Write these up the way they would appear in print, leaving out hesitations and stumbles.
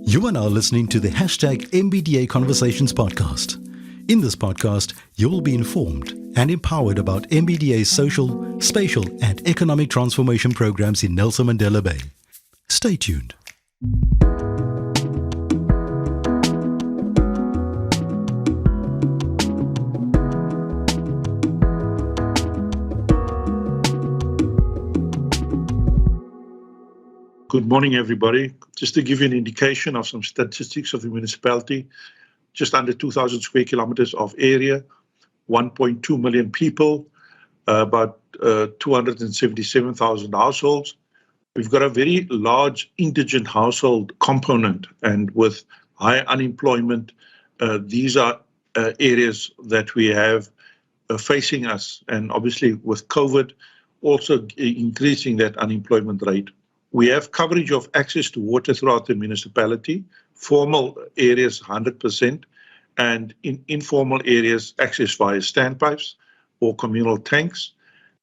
You are now listening to the #MBDA Conversations podcast. In this podcast, you will be informed and empowered about MBDA's social, spatial, and economic transformation programs in Nelson Mandela Bay. Stay tuned. Good morning, everybody. Just to give you an indication of some statistics of the municipality, just under 2,000 square kilometers of area, 1.2 million people, about 277,000 households. We've got a very large indigent household component, and with high unemployment, these are areas that we have facing us, and obviously with COVID also increasing that unemployment rate. We have coverage of access to water throughout the municipality, formal areas 100%, and in informal areas access via standpipes or communal tanks.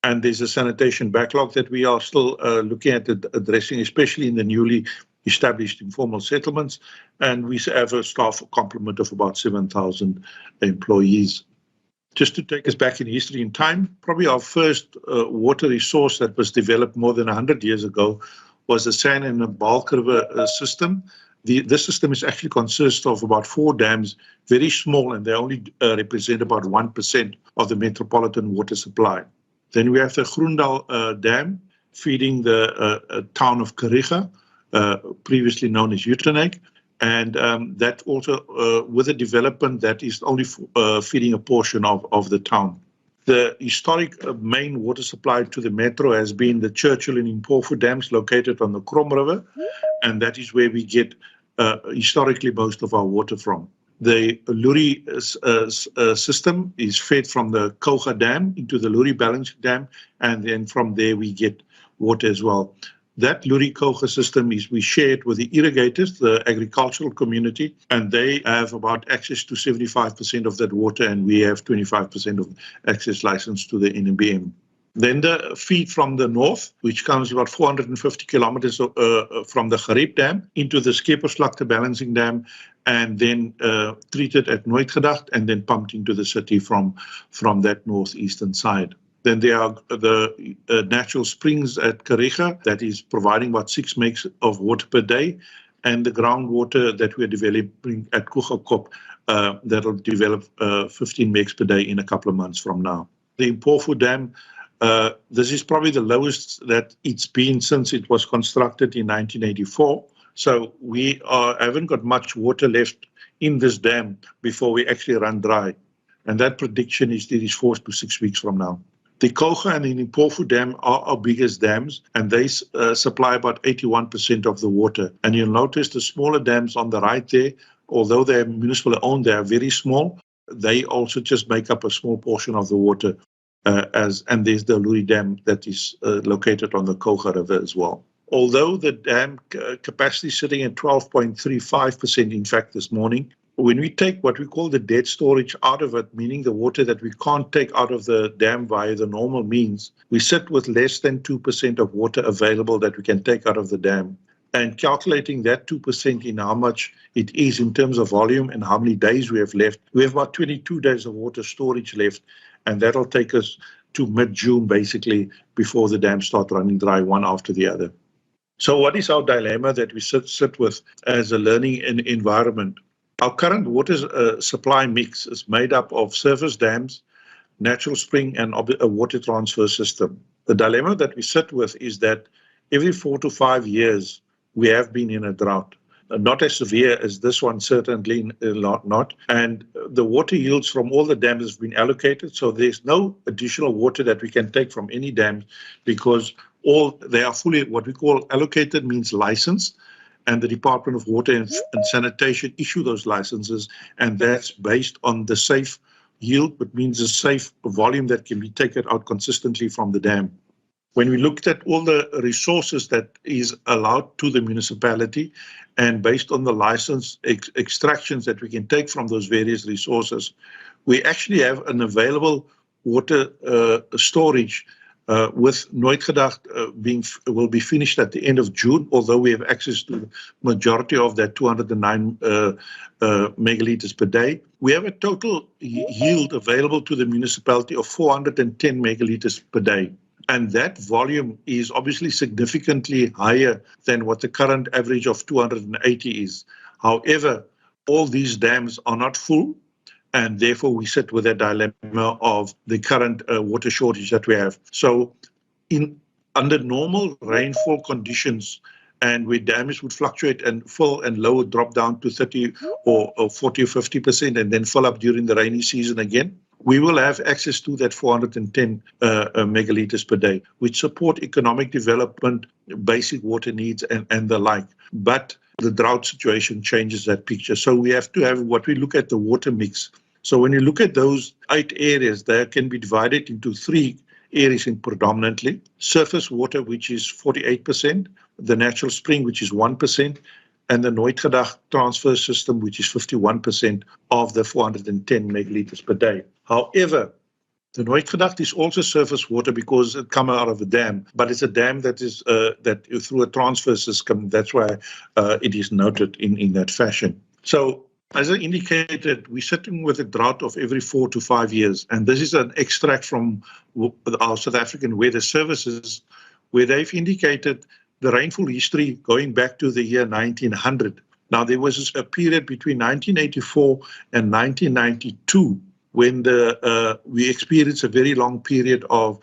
And there's a sanitation backlog that we are still looking at addressing, especially in the newly established informal settlements. And we have a staff complement of about 7,000 employees. Just to take us back in history and time, probably our first water resource that was developed more than 100 years ago was the San and Bulk River system. This system is actually consists of about 4 dams, very small, and they only represent about 1% of the metropolitan water supply. Then we have the Groendal Dam feeding the town of Kariga, previously known as Utenek, and that also with the development that is only feeding a portion of the town. The historic main water supply to the metro has been the Churchill and Impofu dams located on the Krom River, and that is where we get historically most of our water from. The Luri system is fed from the Koga Dam into the Luri Balancing Dam, and then from there we get water as well. That Luri-Koga system we share it with the irrigators, the agricultural community, and they have about access to 75% of that water, and we have 25% of access license to the NBDA. Then the feed from the north, which comes about 450 kilometers from the Gariep Dam into the Skepersvlakte Balancing Dam, and then treated at Nooitgedacht and then pumped into the city from that northeastern side. Then there are the natural springs at Kariga that is providing about 6 megs of water per day, and the groundwater that we're developing at Kugakop that will develop 15 megs per day in a couple of months from now. The Impofu Dam, this is probably the lowest that it's been since it was constructed in 1984. So we haven't got much water left in this dam before we actually run dry. And that prediction is 4 to 6 weeks from now. The Koga and the Impofu Dam are our biggest dams, and they supply about 81% of the water. And you'll notice the smaller dams on the right there, although they're municipally owned, they are very small. They also just make up a small portion of the water. And there's the Luri Dam that is located on the Koga River as well. Although the dam capacity is sitting at 12.35%, in fact, this morning, when we take what we call the dead storage out of it, meaning the water that we can't take out of the dam via the normal means, we sit with less than 2% of water available that we can take out of the dam. And calculating that 2% in how much it is in terms of volume and how many days we have left, we have about 22 days of water storage left, and that'll take us to mid-June, basically, before the dams start running dry one after the other. So what is our dilemma that we sit with as a learning environment? Our current water supply mix is made up of surface dams, natural spring, and a water transfer system. The dilemma that we sit with is that every 4 to 5 years, we have been in a drought. Not as severe as this one, certainly not. And the water yields from all the dams have been allocated, so there's no additional water that we can take from any dams because they are fully what we call allocated, means licensed. And the Department of Water and Sanitation issue those licenses, and that's based on the safe yield, which means a safe volume that can be taken out consistently from the dam. When we looked at all the resources that is allowed to the municipality, and based on the license extractions that we can take from those various resources, we actually have an available water storage with Nooitgedacht will be finished at the end of June, although we have access to the majority of that 209 megalitres per day. We have a total yield available to the municipality of 410 megalitres per day. And that volume is obviously significantly higher than what the current average of 280 is. However, all these dams are not full, and therefore we sit with a dilemma of the current water shortage that we have. So under normal rainfall conditions, and where dams would fluctuate and fill and lower, drop down to 30 or 40 or 50% and then fill up during the rainy season again, we will have access to that 410 megalitres per day, which support economic development, basic water needs and the like. But the drought situation changes that picture. So we have to have what we look at the water mix. So when you look at those 8 areas, they can be divided into 3 areas in predominantly. Surface water, which is 48%, the natural spring, which is 1%, and the Nooitgedacht transfer system, which is 51% of the 410 megalitres per day. However, the Nooitgedacht is also surface water because it comes out of a dam, but it's a dam that is that through a transfer system. That's why it is noted in that fashion. So, as I indicated, we're sitting with a drought of every 4 to 5 years, and this is an extract from our South African Weather Services, where they've indicated the rainfall history going back to the year 1900. Now, there was a period between 1984 and 1992 when we experienced a very long period of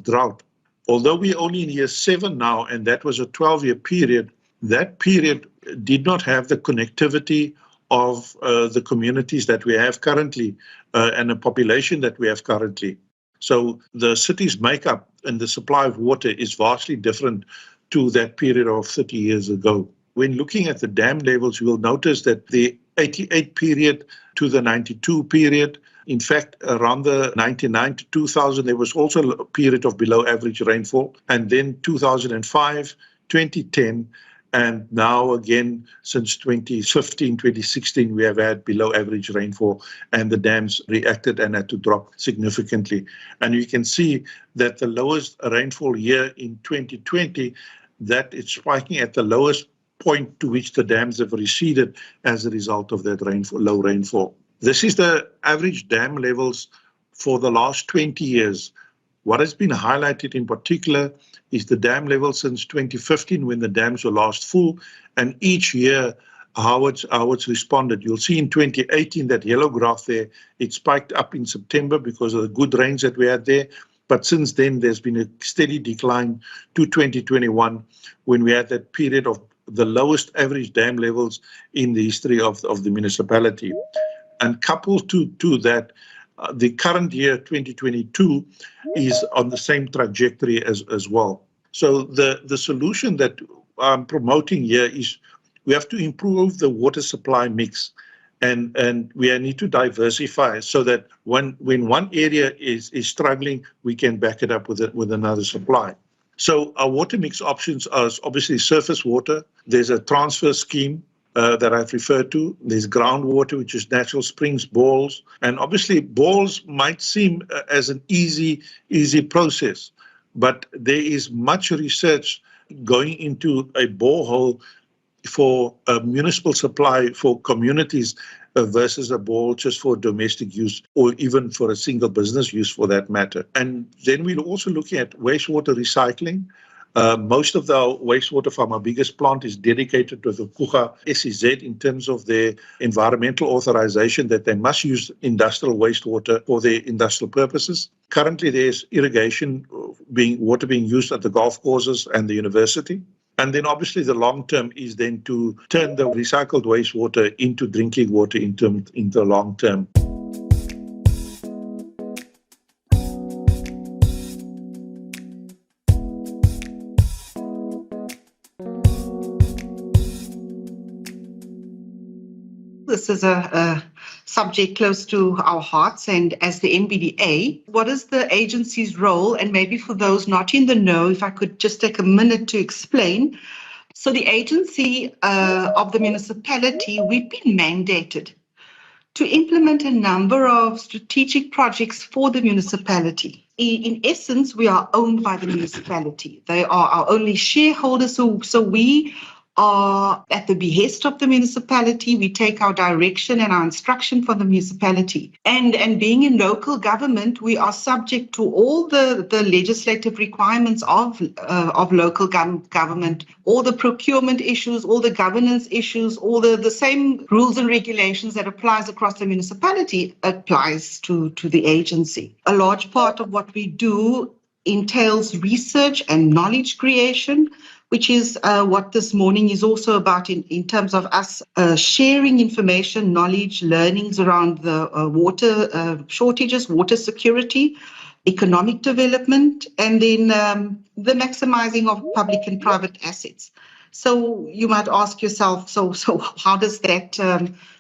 drought. Although we're only in year 7 now, and that was a 12-year period, that period did not have the connectivity of the communities that we have currently and the population that we have currently. So the city's makeup and the supply of water is vastly different to that period of 30 years ago. When looking at the dam levels, you will notice that the 88 period to the 92 period, in fact, around the 99 to 2000, there was also a period of below average rainfall. And then 2005, 2010, and now again, since 2015, 2016, we have had below average rainfall, and the dams reacted and had to drop significantly. And you can see that the lowest rainfall year in 2020, that it's spiking at the lowest point to which the dams have receded as a result of that rainfall, low rainfall. This is the average dam levels for the last 20 years. What has been highlighted in particular is the dam level since 2015 when the dams were last full, and each year how it's responded. You'll see in 2018 that yellow graph there, it spiked up in September because of the good rains that we had there. But since then, there's been a steady decline to 2021 when we had that period of the lowest average dam levels in the history of the municipality. And coupled to that, the current year, 2022, is on the same trajectory as well. So the solution that I'm promoting here is we have to improve the water supply mix, and we need to diversify so that when one area is struggling, we can back it up with another supply. So our water mix options are obviously surface water. There's a transfer scheme that I've referred to. There's groundwater, which is natural springs, boreholes. And obviously, boreholes might seem as an easy process, but there is much research going into a borehole for a municipal supply for communities versus a borehole just for domestic use or even for a single business use for that matter. And then we're also looking at wastewater recycling. Most of the wastewater from our biggest plant is dedicated to the Kuga SEZ in terms of their environmental authorization that they must use industrial wastewater for their industrial purposes. Currently, there's irrigation water being used at the golf courses and the university. And then obviously the long term is then to turn the recycled wastewater into drinking water in the long term. This is a subject close to our hearts, and as the MBDA, what is the agency's role? And maybe for those not in the know, if I could just take a minute to explain. So the agency of the municipality, we've been mandated to implement a number of strategic projects for the municipality in essence, we are owned by the municipality. They are our only shareholders. So we are at the behest of the municipality. We take our direction and our instruction from the municipality. And being in local government, we are subject to all the legislative requirements of local government, all the procurement issues, all the governance issues, all the same rules and regulations that applies across the municipality applies to the agency. A large part of what we do entails research and knowledge creation, which is what this morning is also about in terms of us sharing information, knowledge, learnings around the water shortages, water security, economic development, and then the maximizing of public and private assets. So you might ask yourself, so how does that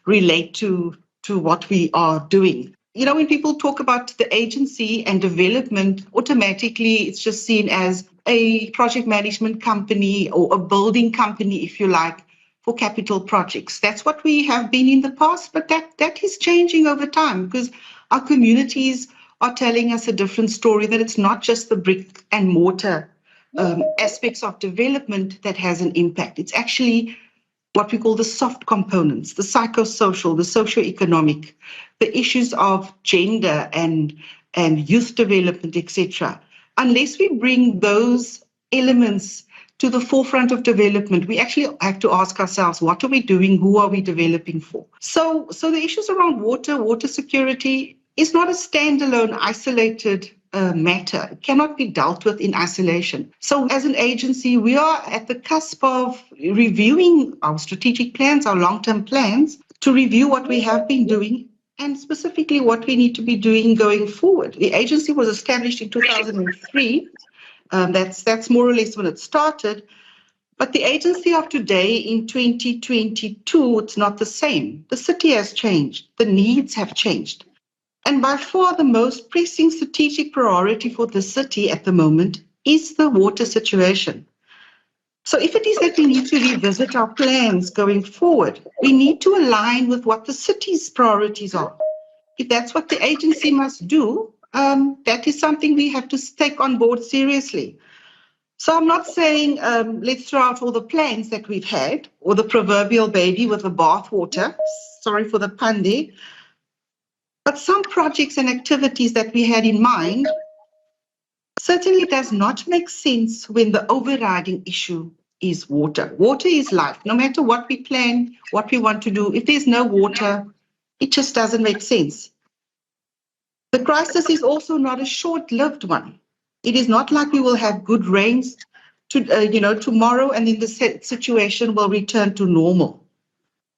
relate to what we are doing? You know, when people talk about the agency and development, automatically it's just seen as a project management company or a building company, if you like, for capital projects. That's what we have been in the past, but that is changing over time because our communities are telling us a different story, that it's not just the brick and mortar aspects of development that has an impact. It's actually what we call the soft components, the psychosocial, the socioeconomic, the issues of gender and youth development, etc. Unless we bring those elements to the forefront of development, we actually have to ask ourselves, what are we doing? Who are we developing for? So the issues around water security is not a standalone, isolated matter. It cannot be dealt with in isolation. So as an agency, we are at the cusp of reviewing our strategic plans, our long-term plans, to review what we have been doing and specifically what we need to be doing going forward. The agency was established in 2003. That's more or less when it started. But the agency of today in 2022, it's not the same. The city has changed. The needs have changed. And by far the most pressing strategic priority for the city at the moment is the water situation. So if it is that we need to revisit our plans going forward, we need to align with what the city's priorities are. If that's what the agency must do, that is something we have to take on board seriously. So I'm not saying let's throw out all the plans that we've had or the proverbial baby with the bathwater. Sorry for the pun there. But some projects and activities that we had in mind certainly does not make sense when the overriding issue is water. Water is life. No matter what we plan, what we want to do, if there's no water, it just doesn't make sense. The crisis is also not a short-lived one. It is not like we will have good rains tomorrow and then the situation will return to normal.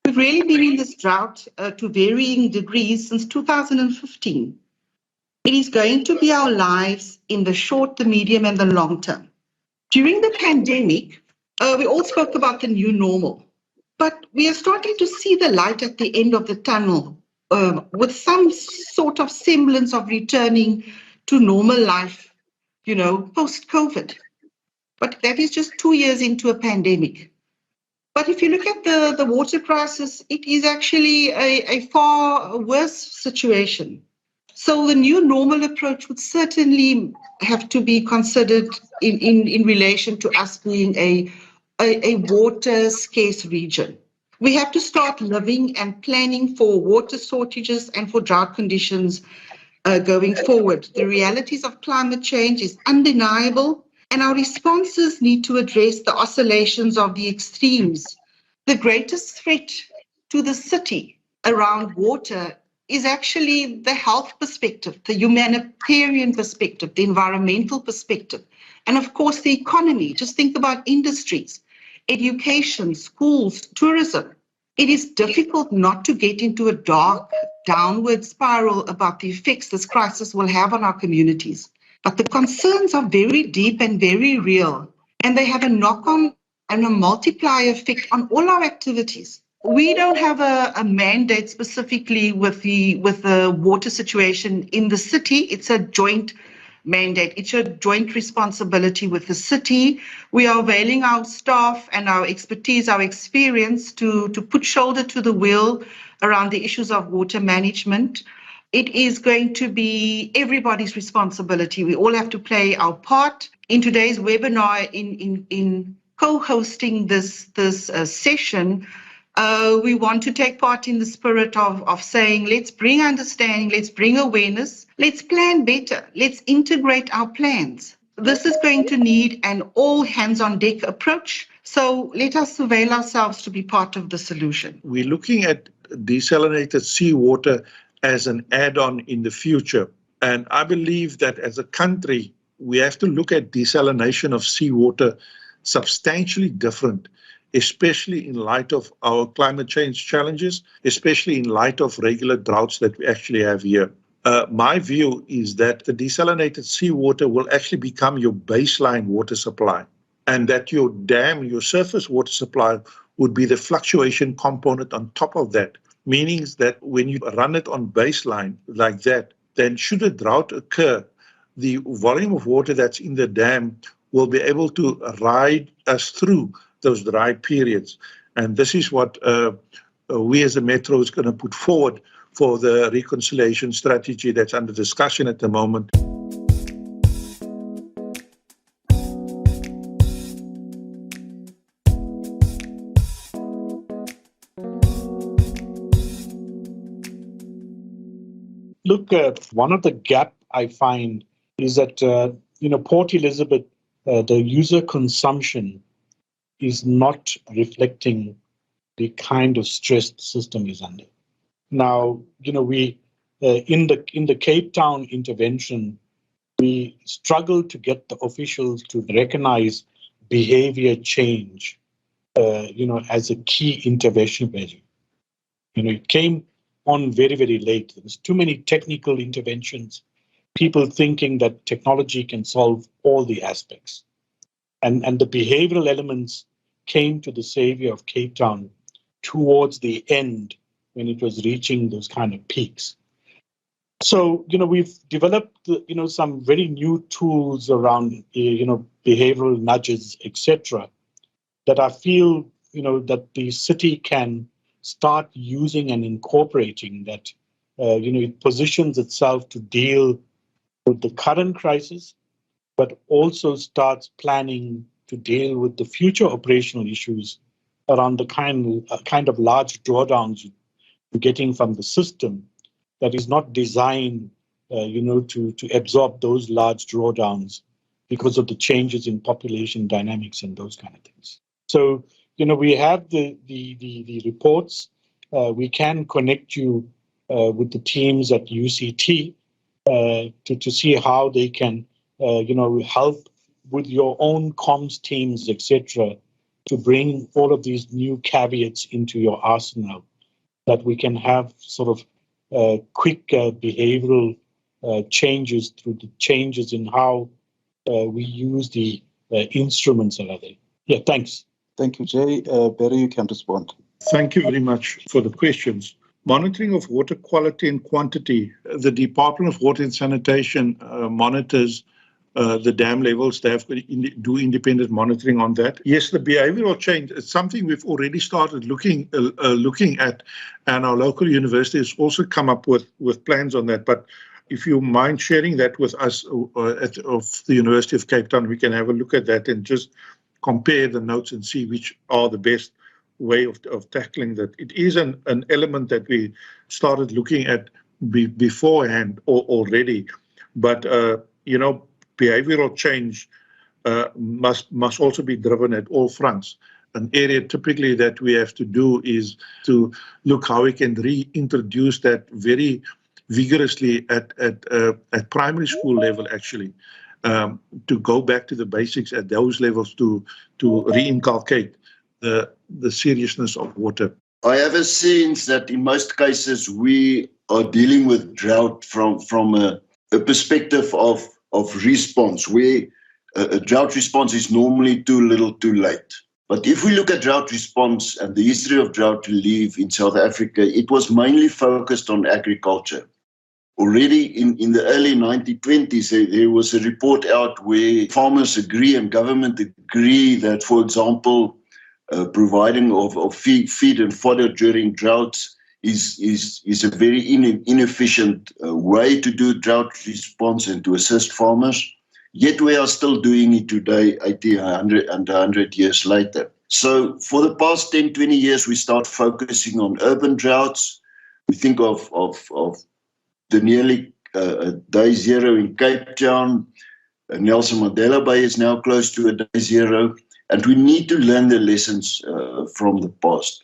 We've really been in this drought to varying degrees since 2015. It is going to be our lives in the short, the medium, and the long term. During the pandemic, we all spoke about the new normal, but we are starting to see the light at the end of the tunnel with some sort of semblance of returning to normal life, post-COVID. But that is just 2 years into a pandemic. But if you look at the water crisis, it is actually a far worse situation. So the new normal approach would certainly have to be considered in relation to us being a water scarce region. We have to start living and planning for water shortages and for drought conditions going forward. The realities of climate change is undeniable, and our responses need to address the oscillations of the extremes. The greatest threat to the city around water is actually the health perspective, the humanitarian perspective, the environmental perspective, and of course the economy. Just think about industries, education, schools, tourism. It is difficult not to get into a dark, downward spiral about the effects this crisis will have on our communities. But the concerns are very deep and very real, and they have a knock-on and a multiplier effect on all our activities. We don't have a mandate specifically with the water situation in the city. It's a joint mandate. It's a joint responsibility with the city. We are availing our staff and our expertise, our experience to put shoulder to the wheel around the issues of water management. It is going to be everybody's responsibility. We all have to play our part. In today's webinar, in co-hosting this session, we want to take part in the spirit of saying, let's bring understanding, let's bring awareness, let's plan better, let's integrate our plans. This is going to need an all hands on deck approach. So let us avail ourselves to be part of the solution. We're looking at desalinated seawater as an add-on in the future. And I believe that as a country, we have to look at desalination of seawater substantially different, especially in light of our climate change challenges, especially in light of regular droughts that we actually have here. My view is that the desalinated seawater will actually become your baseline water supply, and that your dam, your surface water supply, would be the fluctuation component on top of that. Meaning that when you run it on baseline like that, then should a drought occur, the volume of water that's in the dam will be able to ride us through those dry periods. And this is what we as a Metro is going to put forward for the reconciliation strategy that's under discussion at the moment. Look, one of the gap I find is that, Port Elizabeth, the user consumption is not reflecting the kind of stress the system is under. Now, we in the Cape Town intervention, we struggled to get the officials to recognize behavior change, as a key intervention measure. It came on very, very late. There was too many technical interventions, people thinking that technology can solve all the aspects. And the behavioral elements came to the savior of Cape Town towards the end when it was reaching those kind of peaks. So, we've developed, some very new tools around, behavioral nudges, etc., that I feel, that the city can start using and incorporating, that, it positions itself to deal with the current crisis, but also starts planning to deal with the future operational issues around the kind of large drawdowns you're getting from the system that is not designed, to absorb those large drawdowns because of the changes in population dynamics and those kind of things. So, we have the reports. We can connect you with the teams at UCT to see how they can, help with your own comms teams, etc., to bring all of these new caveats into your arsenal, that we can have sort of quick behavioral changes through the changes in how we use the instruments that are there. Yeah, thanks. Thank you, Jay. Barry, you can respond. Thank you very much for the questions. Monitoring of water quality and quantity. The Department of Water and Sanitation monitors the dam levels. They have to do independent monitoring on that. Yes, the behavioral change is something we've already started looking at, and our local university has also come up with plans on that. But if you mind sharing that with us of the University of Cape Town, we can have a look at that and just compare the notes and see which are the best way of tackling that. It is an element that we started looking at beforehand already, but behavioral change must also be driven at all fronts. An area typically that we have to do is to look how we can reintroduce that very vigorously at primary school level, actually, to go back to the basics at those levels to reinculcate the seriousness of water. I have a sense that in most cases we are dealing with drought from a perspective of response, where a drought response is normally too little too late. But if we look at drought response and the history of drought relief in South Africa, it was mainly focused on agriculture. Already in the early 1920s, there was a report out where farmers agree and government agree that, for example, providing of feed and fodder during droughts is a very inefficient way to do drought response and to assist farmers. Yet we are still doing it today, 80, 100, and 100 years later. So for the past 10, 20 years, we start focusing on urban droughts. We think of the nearly day zero in Cape Town. Nelson Mandela Bay is now close to a day zero. And we need to learn the lessons from the past.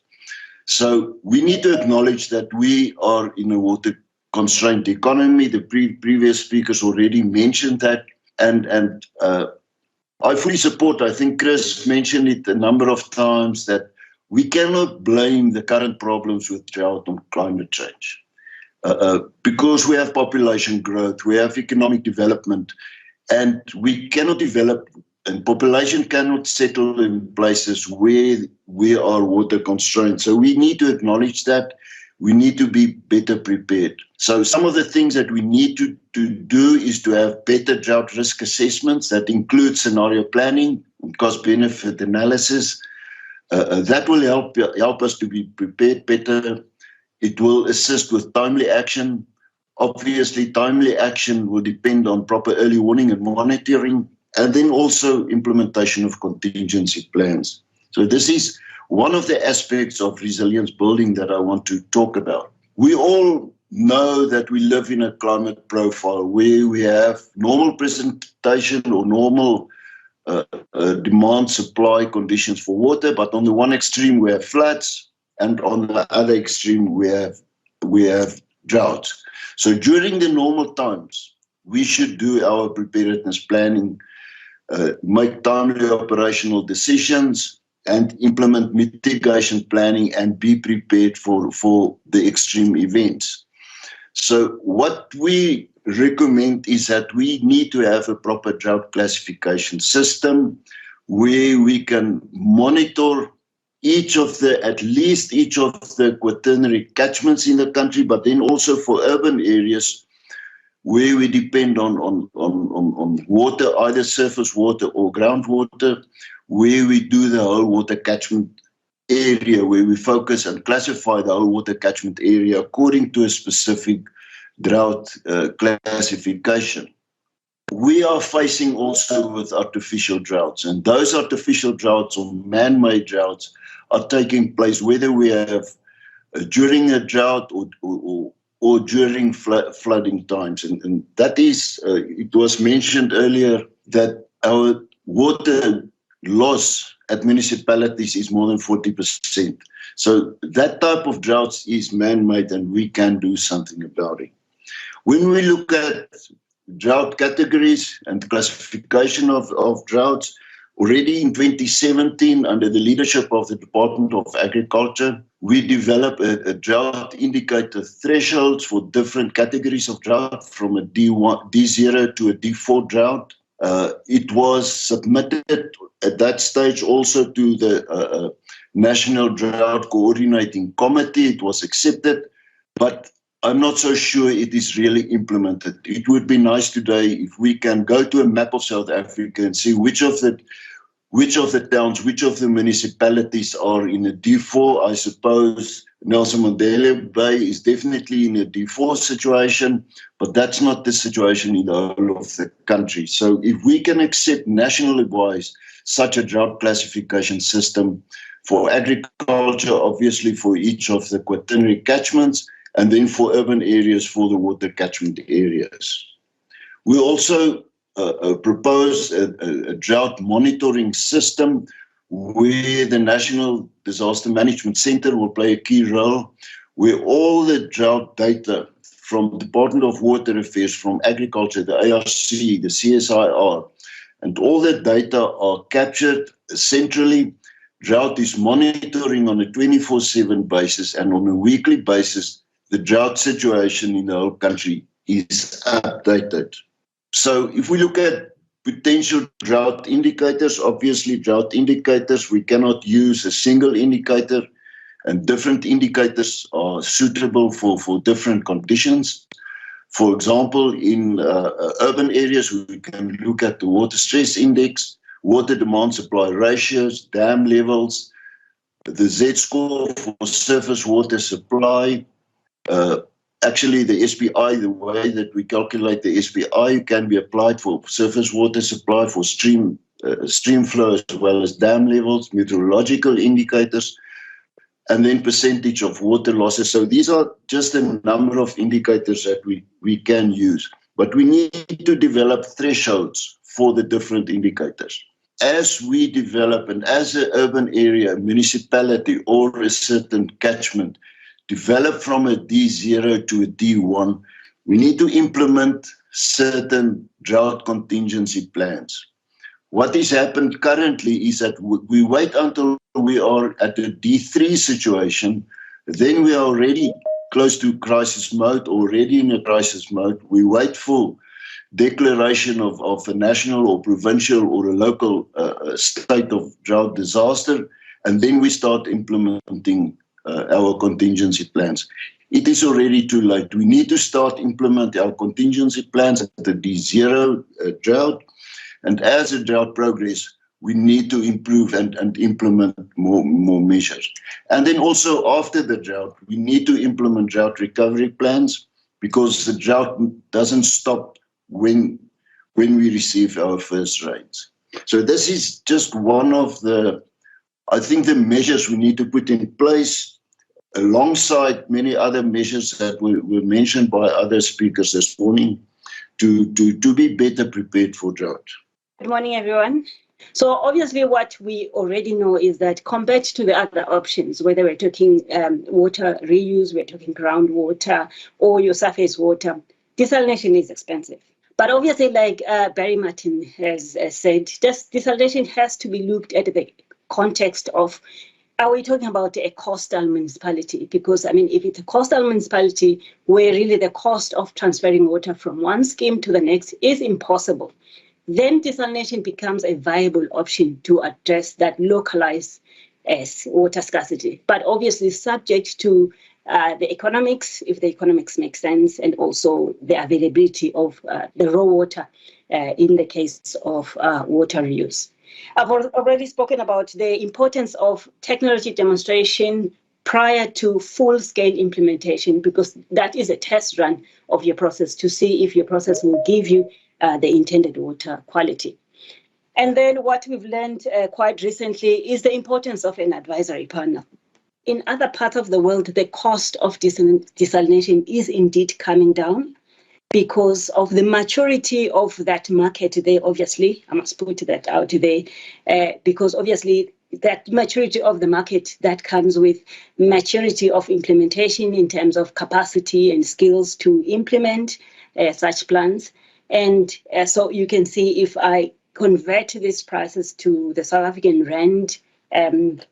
So we need to acknowledge that we are in a water-constrained economy. The previous speakers already mentioned that. And I fully support, I think Chris mentioned it a number of times, that we cannot blame the current problems with drought on climate change. Because we have population growth, we have economic development, and we cannot develop, and population cannot settle in places where we are water constrained. So we need to acknowledge that. We need to be better prepared. So some of the things that we need to do is to have better drought risk assessments that include scenario planning and cost-benefit analysis. That will help us to be prepared better. It will assist with timely action. Obviously, timely action will depend on proper early warning and monitoring, and then also implementation of contingency plans. So this is one of the aspects of resilience building that I want to talk about. We all know that we live in a climate profile where we have normal precipitation or normal demand-supply conditions for water, but on the one extreme we have floods, and on the other extreme we have droughts. So during the normal times, we should do our preparedness planning, make timely operational decisions, and implement mitigation planning and be prepared for the extreme events. So what we recommend is that we need to have a proper drought classification system where we can monitor at least each of the quaternary catchments in the country, but then also for urban areas where we depend on water, either surface water or groundwater, where we do the whole water catchment area, where we focus and classify the whole water catchment area according to a specific drought classification. We are facing also with artificial droughts, and those artificial droughts or man-made droughts are taking place whether we have during a drought or during flooding times. And that is, it was mentioned earlier that our water loss at municipalities is more than 40%. So that type of droughts is man-made, and we can do something about it. When we look at drought categories and classification of droughts, already in 2017, under the leadership of the Department of Agriculture, we developed a drought indicator thresholds for different categories of drought, from a D0 to a D4 drought. It was submitted at that stage also to the National Drought Coordinating Committee. It was accepted, but I'm not so sure it is really implemented. It would be nice today if we can go to a map of South Africa and see which of the towns, which of the municipalities are in a D4. I suppose Nelson Mandela Bay is definitely in a D4 situation, but that's not the situation in the whole of the country. So if we can accept national advice, such a drought classification system for agriculture, obviously for each of the quaternary catchments, and then for urban areas for the water catchment areas. We also propose a drought monitoring system where the National Disaster Management Center will play a key role, where all the drought data from Department of Water Affairs, from Agriculture, the ARC, the CSIR, and all that data are captured centrally. Drought is monitoring on a 24/7 basis, and on a weekly basis, the drought situation in the whole country is updated. So if we look at potential drought indicators, obviously drought indicators, we cannot use a single indicator, and different indicators are suitable for different conditions. For example, in urban areas, we can look at the water stress index, water demand supply ratios, dam levels, the Z-score for surface water supply. Actually, the SPI, the way that we calculate the SPI can be applied for surface water supply, for stream flow, as well as dam levels, meteorological indicators, and then percentage of water losses. So these are just a number of indicators that we can use. But we need to develop thresholds for the different indicators. As we develop, and as an urban area, municipality, or a certain catchment, develop from a D0 to a D1, we need to implement certain drought contingency plans. What has happened currently is that we wait until we are at a D3 situation, then we are already close to crisis mode, already in a crisis mode. We wait for declaration of a national or provincial or a local state of drought disaster, and then we start implementing our contingency plans. It is already too late. We need to start implementing our contingency plans at the D0 drought, and as the drought progresses, we need to improve and implement more measures. And then also after the drought, we need to implement drought recovery plans, because the drought doesn't stop when we receive our first rains. So this is just one of the, I think, the measures we need to put in place alongside many other measures that were mentioned by other speakers this morning to be better prepared for drought. Good morning, everyone. So obviously what we already know is that compared to the other options, whether we're talking water reuse, we're talking groundwater, or your surface water, desalination is expensive. But obviously, like Barry Martin has said, desalination has to be looked at the context of, are we talking about a coastal municipality? Because, I mean, if it's a coastal municipality where really the cost of transferring water from one scheme to the next is impossible, then desalination becomes a viable option to address that localized water scarcity. But obviously subject to the economics, if the economics make sense, and also the availability of the raw water in the case of water reuse. I've already spoken about the importance of technology demonstration prior to full-scale implementation, because that is a test run of your process to see if your process will give you the intended water quality. And then what we've learned quite recently is the importance of an advisory panel. In other parts of the world, the cost of desalination is indeed coming down because of the maturity of that market there. Obviously, I must put that out there, because obviously that maturity of the market, that comes with maturity of implementation in terms of capacity and skills to implement such plans. And so you can see, if I convert these prices to the South African rand,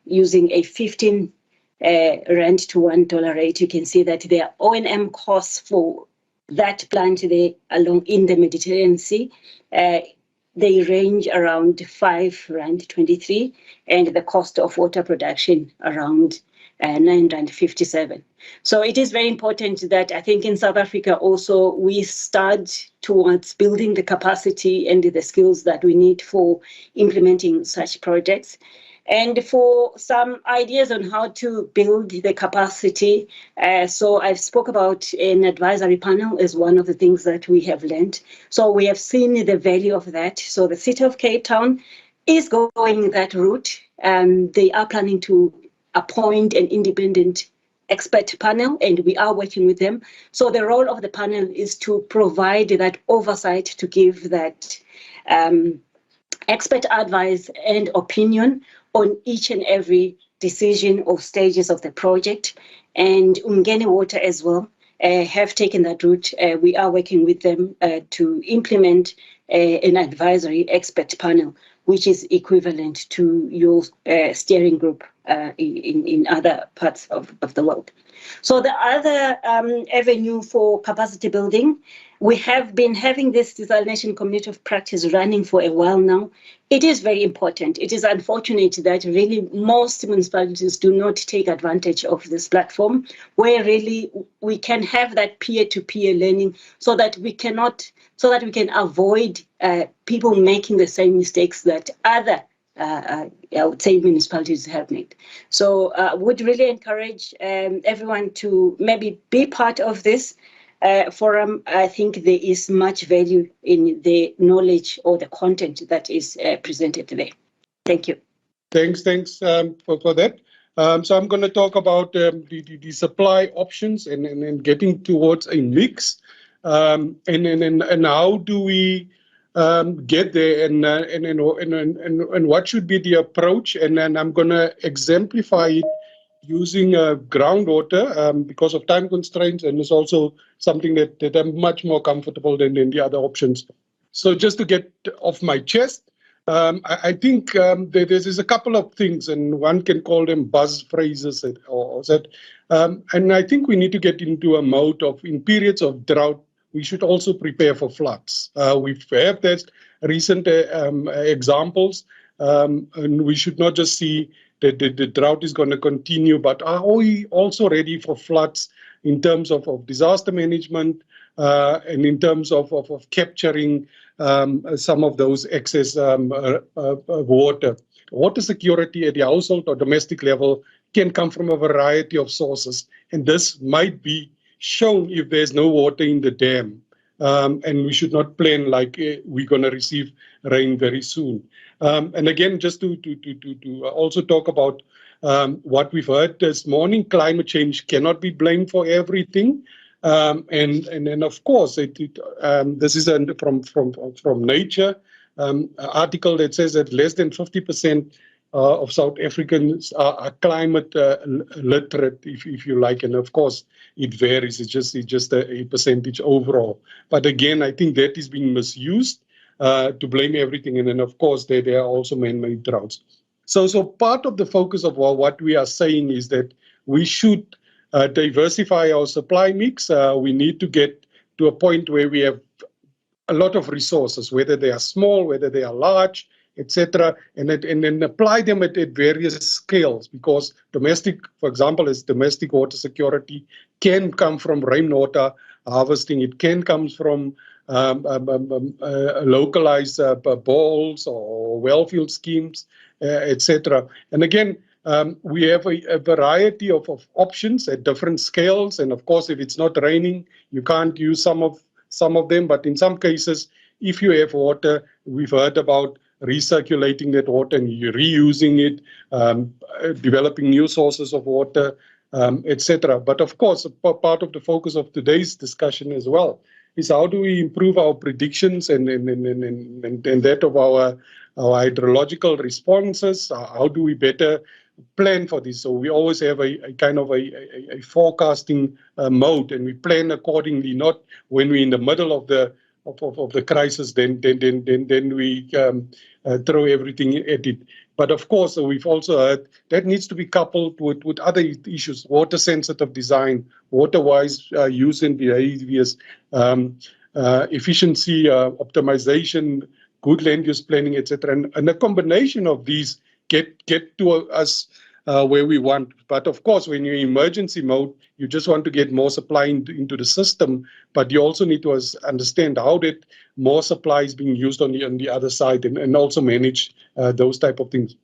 using a 15 rand to $1 rate, you can see that their O&M costs for that plant there along in the Mediterranean Sea, they range around 5 rand 23, and the cost of water production around 9 rand 57. So it is very important that I think in South Africa also we start towards building the capacity and the skills that we need for implementing such projects. And for some ideas on how to build the capacity, so I've spoke about an advisory panel as one of the things that we have learned. So we have seen the value of that. So the City of Cape Town is going that route, and they are planning to appoint an independent expert panel, and we are working with them. So the role of the panel is to provide that oversight, to give that expert advice and opinion on each and every decision or stages of the project. And Umgeni Water as well have taken that route. We are working with them to implement an advisory expert panel, which is equivalent to your steering group in other parts of the world. So the other avenue for capacity building, we have been having this desalination community of practice running for a while now. It is very important. It is unfortunate that really most municipalities do not take advantage of this platform, where really we can have that peer-to-peer learning so that we can avoid people making the same mistakes that other I would say municipalities have made. So would really encourage everyone to maybe be part of this forum. I think there is much value in the knowledge or the content that is presented today. Thank you. Thanks for that. So I'm going to talk about the supply options and getting towards a mix, and how do we get there, and what should be the approach, and then I'm going to exemplify it using groundwater because of time constraints, and it's also something that I'm much more comfortable than the other options. So just to get off my chest, I think there's a couple of things, and one can call them buzz phrases, or that, and I think we need to get into a mode of, in periods of drought, we should also prepare for floods. We've had that recent examples, and we should not just see that the drought is going to continue, but are we also ready for floods in terms of disaster management and in terms of capturing some of those excess water. Water security at the household or domestic level can come from a variety of sources, and this might be shown if there's no water in the dam, and we should not plan like we're going to receive rain very soon. And again, just to also talk about what we've heard this morning, climate change cannot be blamed for everything. And then of course this is from Nature, article that says that less than 50% of South Africans are climate literate, if you like, and of course it varies. It's just a percentage overall. But again, I think that is being misused to blame everything, and then of course there are also man-made droughts. So part of the focus of what we are saying is that we should diversify our supply mix. We need to get to a point where we have a lot of resources, whether they are small, whether they are large, etc., and then apply them at various scales, because domestic, for example, as domestic water security can come from rainwater harvesting. It can come from localized boreholes or wellfield schemes, etc. And again, we have a variety of options at different scales, and of course, if it's not raining, you can't use some of them. But in some cases, if you have water, we've heard about recirculating that water and reusing it, developing new sources of water, etc. But of course, part of the focus of today's discussion as well is how do we improve our predictions and that of our hydrological responses? How do we better plan for this? So we always have a kind of a forecasting mode, and we plan accordingly, not when we're in the middle of the crisis, then we throw everything at it. But of course, we've also heard that needs to be coupled with other issues: water-sensitive design, water-wise use and behaviors, efficiency, optimization, good land use planning, etc. And a combination of these get to us where we want. But of course, when you're in emergency mode, you just want to get more supply into the system, but you also need to understand how that more supply is being used on the other side, and also manage those type of things.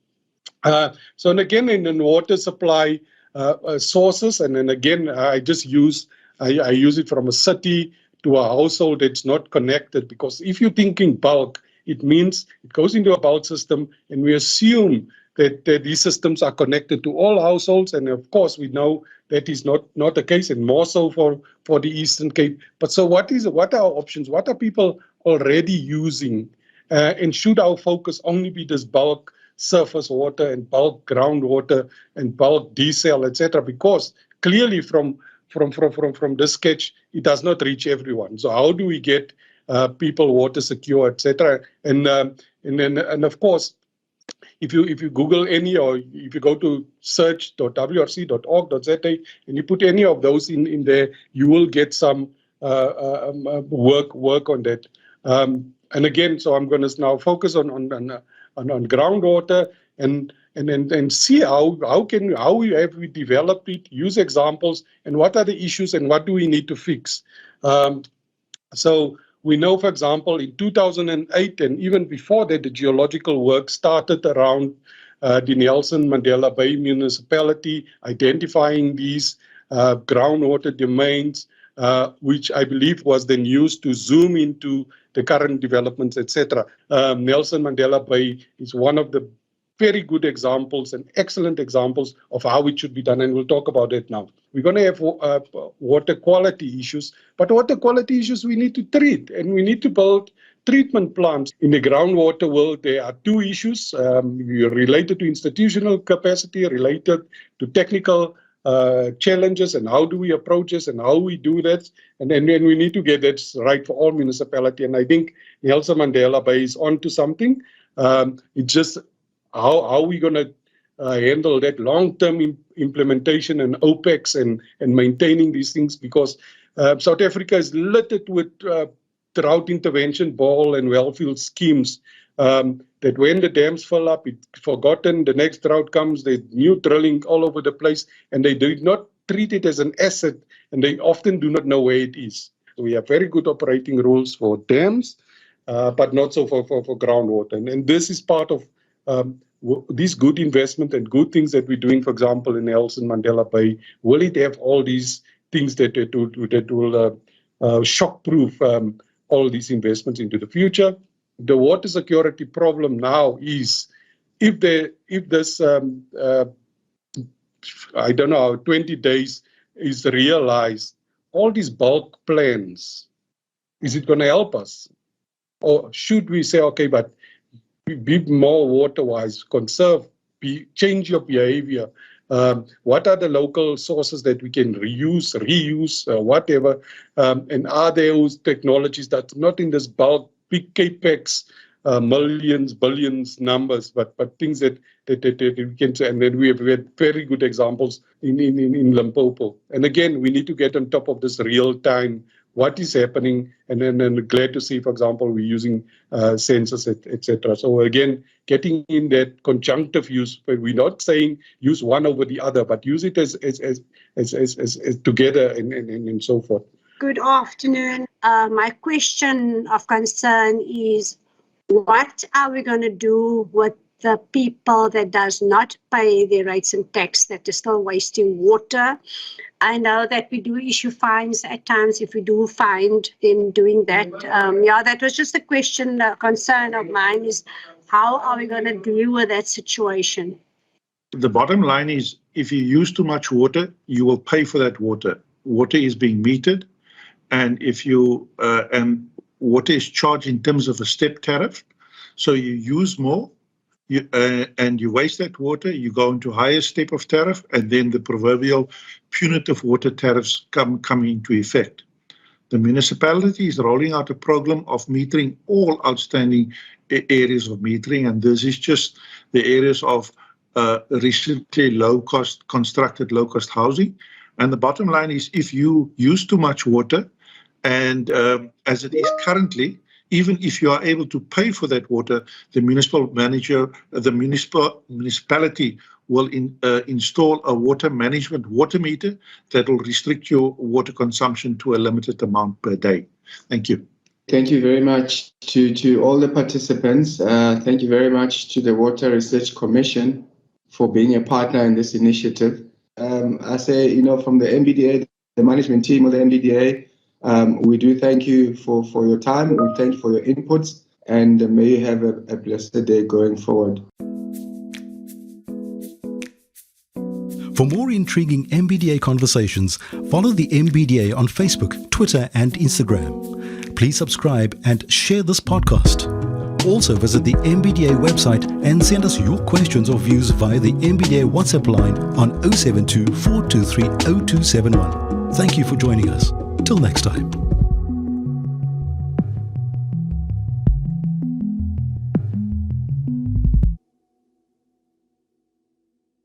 So, and again, in water supply sources, and then again, I use it from a city to a household that's not connected, because if you're thinking bulk, it means it goes into a bulk system, and we assume that these systems are connected to all households, and of course we know that is not the case, and more so for the Eastern Cape. But so what are our options? What are people already using? And should our focus only be this bulk surface water and bulk groundwater and bulk desal, etc.? Because clearly from this sketch, it does not reach everyone. So how do we get people water secure, etc.? And of course, if you Google any, or if you go to search.wrc.org.za and you put any of those in there, you will get some work on that. And again, so I'm going to now focus on groundwater and see how have we developed it, use examples, and what are the issues and what do we need to fix. So We know, for example, in 2008 and even before that, the geological work started around the Nelson Mandela Bay municipality, identifying these groundwater domains, which I believe was then used to zoom into the current developments, etc. Nelson Mandela Bay is one of the very good examples and excellent examples of how it should be done, and we'll talk about it now. We're going to have water quality issues, but water quality issues we need to treat, and we need to build treatment plants. In the groundwater world, there are two issues related to institutional capacity, related to technical challenges, and how do we approach this and how we do that, and then we need to get that right for all municipality. And I think Nelson Mandela Bay is onto something. It's just how are we going to handle that long-term implementation and OPEX and maintaining these things, because South Africa is littered with drought intervention, bore and wellfield schemes that when the dams fill up, it's forgotten, the next drought comes, there's new drilling all over the place, and they do not treat it as an asset, and they often do not know where it is. So we have very good operating rules for dams, but not so for groundwater. And this is part of these good investment and good things that we're doing, for example, in Nelson Mandela Bay. Will it have all these things that will shock-proof all these investments into the future? The water security problem now is if this, I don't know, 20 days is realized, all these bulk plans, is it going to help us? Or should we say, okay, but be more water-wise, conserve, change your behavior. What are the local sources that we can reuse, whatever? And are there those technologies that's not in this bulk, big capex, millions, billions numbers, but things that we can say. And then we have had very good examples in Limpopo. And again, we need to get on top of this real time. What is happening, and then glad to see, for example, we're using sensors, etc. So again, getting in that conjunctive use, but we're not saying use one over the other, but use it as together and so forth. Good afternoon. My question of concern is, what are we going to do with the people that does not pay their rates and tax, that is still wasting water? I know that we do issue fines at times if we do find them doing that. That was just a question, a concern of mine is, how are we going to deal with that situation? The bottom line is, if you use too much water, you will pay for that water. Water is being metered, and if you and water is charged in terms of a step tariff. So you use more, and you waste that water, you go into higher step of tariff, and then the proverbial punitive water tariffs come into effect. The municipality is rolling out a program of metering all outstanding areas of metering, and this is just the areas of recently constructed low-cost housing. And the bottom line is, if you use too much water, and as it is currently, even if you are able to pay for that water, the municipality will install a water management water meter that will restrict your water consumption to a limited amount per day. Thank you. Thank you very much to all the participants. Thank you very much to the Water Research Commission for being a partner in this initiative. I say, from the MBDA, the management team of the MBDA, we do thank you for your time. We thank you for your inputs, and may you have a blessed day going forward. For more intriguing MBDA conversations, follow the MBDA on Facebook, Twitter, and Instagram. Please subscribe and share this podcast. Also visit the MBDA website and send us your questions or views via the MBDA WhatsApp line on 072 423 0271. Thank you for joining us. Till next time.